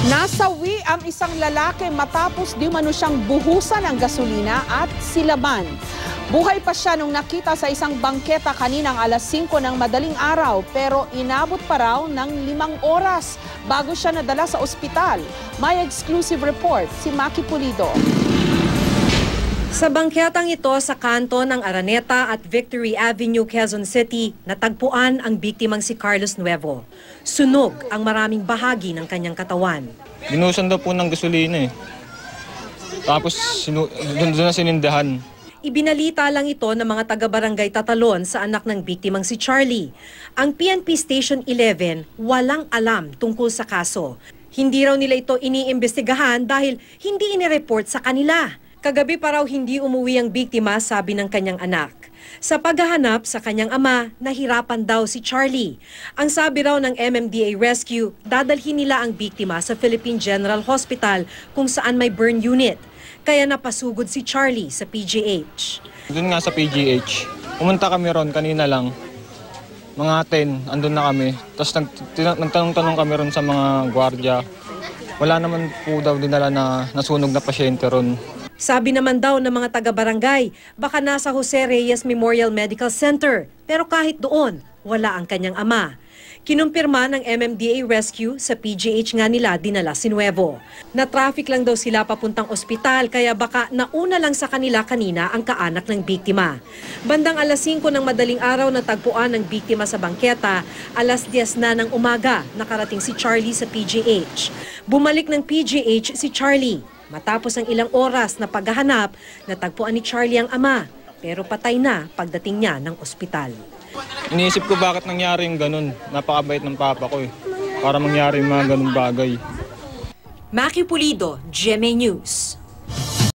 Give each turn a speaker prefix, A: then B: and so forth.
A: Nasawi ang isang lalaki matapos di umano siyang buhusan ng gasolina at silaban. Buhay pa siya nung nakita sa isang bangketa kaninang alas 5 ng madaling araw pero inabot pa raw ng 5 oras bago siya nadala sa ospital. May exclusive report si Maki Pulido.
B: Sa bangketang ito sa kanto ng Araneta at Victory Avenue, Quezon City, natagpuan ang biktimang si Carlos Nuevo. Sunog ang maraming bahagi ng kanyang katawan.
C: Binuhusan daw po ng gasolina eh. Tapos doon na sinindahan.
B: Ibinalita lang ito ng mga taga-barangay Tatalon sa anak ng biktimang si Charlie. Ang PNP Station 11 walang alam tungkol sa kaso. Hindi raw nila ito iniimbestigahan dahil hindi inireport sa kanila. Kagabi pa raw hindi umuwi ang biktima, sabi ng kanyang anak. Sa paghahanap sa kanyang ama, nahirapan daw si Charlie. Ang sabi raw ng MMDA Rescue, dadalhin nila ang biktima sa Philippine General Hospital kung saan may burn unit. Kaya napasugod si Charlie sa PGH.
C: Doon nga sa PGH, pumunta kami ron kanina lang. Mga 10, andun na kami. Tapos nagtanong-tanong kami ron sa mga gwardiya. Wala naman po daw dinala na nasunog na pasyente ron.
B: Sabi naman daw ng mga taga-barangay, baka nasa Jose Reyes Memorial Medical Center. Pero kahit doon, wala ang kanyang ama. Kinumpirma ng MMDA Rescue sa PGH nga nila dinala si Nuevo. Na-traffic lang daw sila papuntang ospital kaya baka nauna lang sa kanila kanina ang kaanak ng biktima. Bandang alas 5 ng madaling araw natagpuan ng biktima sa bangketa, alas 10 na ng umaga nakarating si Charlie sa PGH. Bumalik ng PGH si Charlie. Matapos ang ilang oras na paghahanap, natagpuan ni Charlie ang ama, pero patay na pagdating niya ng ospital.
C: Iniisip ko bakit nangyari yung ganun. Napakabait ng papa ko eh. Para mangyari yung mga ganun bagay.
B: Maki Pulido, GMA News.